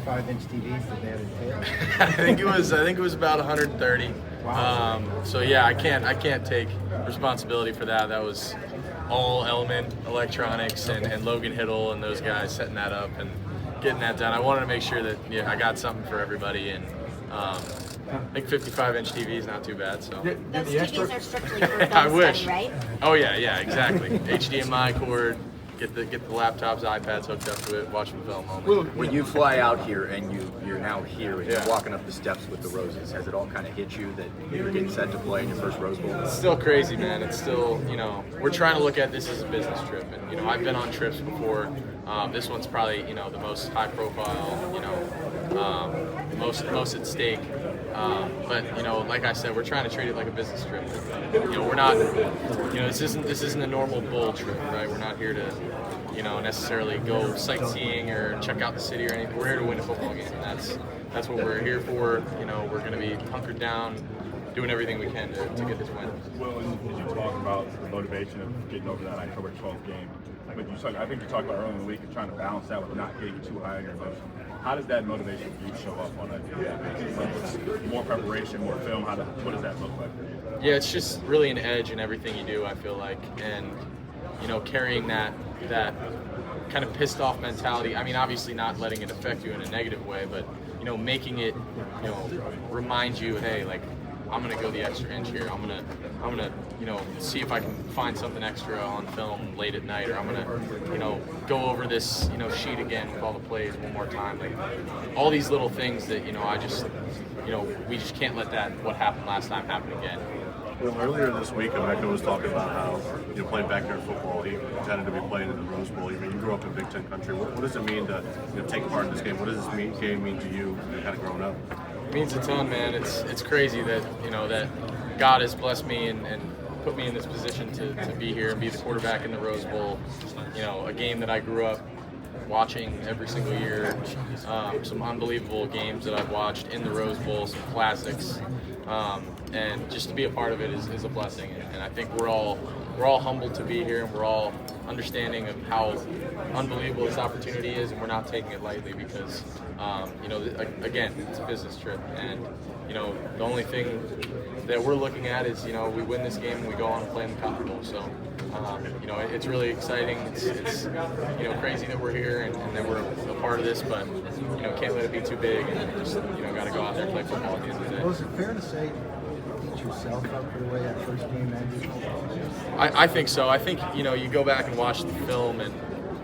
55-inch TVs that they had in tail? I think it was about 130. Wow. So yeah, I can't take responsibility for that. That was all Element Electronics and Logan Hiddle and those guys setting that up and getting that done. I wanted to make sure that I got something for everybody, and I think 55-inch TV is not too bad. So Those TVs are strictly for films, I wish. right? Oh yeah, exactly. HDMI cord. Get the laptops, iPads hooked up to it, watch the film home. When you fly out here and you're now here and you're walking up the steps with the Roses, has it all kind of hit you that you're getting set to play in your first Rose Bowl? It's still crazy, man. It's still, we're trying to look at this as a business trip, and I've been on trips before. This one's probably the most high profile, most at stake. But like I said, we're trying to treat it like a business trip. We're not, this isn't a normal bowl trip, right? We're not here to, necessarily go sightseeing or check out the city or anything. We're here to win a football game, and that's what we're here for. We're going to be hunkered down, doing everything we can to get this win. Well, as you talk about the motivation of getting over that October 12th game, but I think you talked about earlier in the week of trying to balance that with not getting too high on your emotion. How does that motivation for you show up on a more preparation, more film? What does that look like for you? Yeah, it's just really an edge in everything you do, I feel like, and carrying that kind of pissed off mentality. I mean, obviously not letting it affect you in a negative way, but making it remind you, hey, like, I'm gonna go the extra inch here. I'm gonna see if I can find something extra on film late at night, or I'm gonna go over this sheet again with all the plays one more time. Like all these little things that I just we just can't let what happened last time happen again. Well, earlier this week, Emeka was talking about how playing backyard football, he intended to be playing in the Rose Bowl. I mean, you grew up in Big Ten country. What does it mean to take part in this game? What does this game mean to you, kind of growing up? It means a ton, man. It's crazy that that God has blessed me and put me in this position to be here and be the quarterback in the Rose Bowl. A game that I grew up watching every single year. Some unbelievable games that I've watched in the Rose Bowl, some classics. And just to be a part of it is a blessing. And I think we're all humbled to be here, and we're all understanding of how unbelievable this opportunity is, and we're not taking it lightly because, again, it's a business trip, and the only thing that we're looking at is we win this game and we go on and play in the Cotton Bowl. So, it's really exciting. It's crazy that we're here and that we're a part of this, but can't let it be too big, and just got to go out there and play football at the end of the day. Was it fair to say beat yourself up for the way that first game ended? I think so. I think you go back and watch the film, and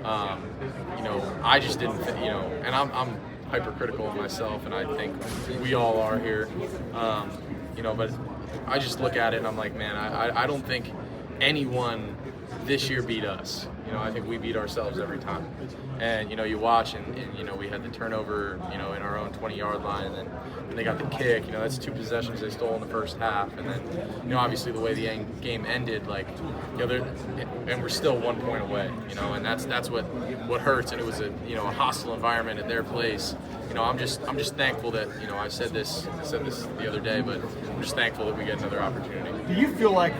I just didn't and I'm hypercritical of myself, and I think we all are here, but I just look at it and I'm like, man, I don't think anyone this year beat us. I think we beat ourselves every time. And you watch and we had the turnover in our own 20-yard line, and then they got the kick. That's 2 possessions they stole in the first half, and then obviously the way the game ended, like and we're still 1 point away. And that's what hurts. And it was a hostile environment at their place. I'm just thankful that I said this the other day, but I'm just thankful that we get another opportunity. Do you feel like,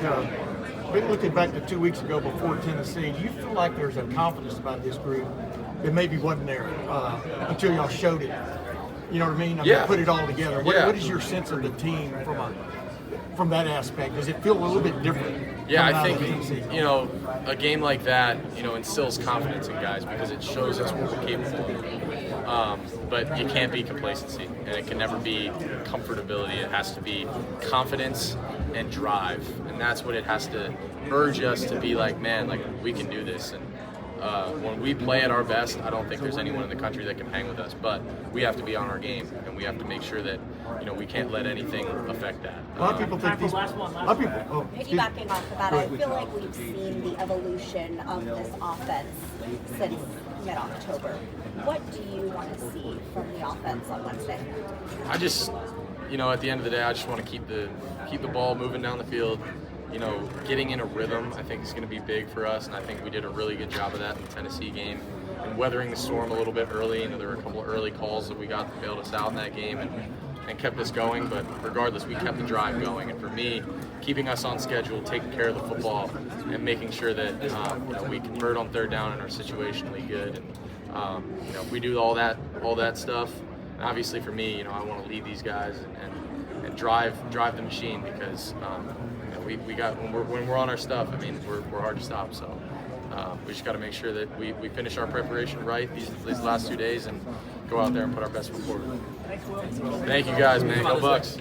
looking back to 2 weeks ago before Tennessee, do you feel like there's a confidence about this group that maybe wasn't there until y'all showed it? You know what I mean? Yeah. Put it all together. What is your sense of the team from that aspect? Does it feel a little bit different? Yeah, I think a game like that instills confidence in guys because it shows us what we're capable of. But you can't be complacency, and it can never be comfortability. It has to be confidence and drive, and that's what it has to urge us to be like, man, like we can do this. And when we play at our best, I don't think there's anyone in the country that can hang with us. But we have to be on our game, and we have to make sure that we can't let anything affect that. A lot of people think these. Piggybacking off of that, I feel like we've seen the evolution of this offense since mid-October. What do you want to see from the offense on Wednesday? I just, at the end of the day, I just want to keep the ball moving down the field. Getting in a rhythm, I think is going to be big for us, and I think we did a really good job of that in the Tennessee game. And weathering the storm a little bit early, there were a couple of early calls that we got that bailed us out in that game and kept us going. But regardless, we kept the drive going. And for me, keeping us on schedule, taking care of the football, and making sure that we convert on third down and are situationally good. And if we do all that all that stuff. And obviously for me, I want to lead these guys and drive the machine, because we got when we're on our stuff. I mean, we're hard to stop. So we just got to make sure that we finish our preparation right these last 2 days and go out there and put our best foot forward. Thank you guys, man. Go Bucks.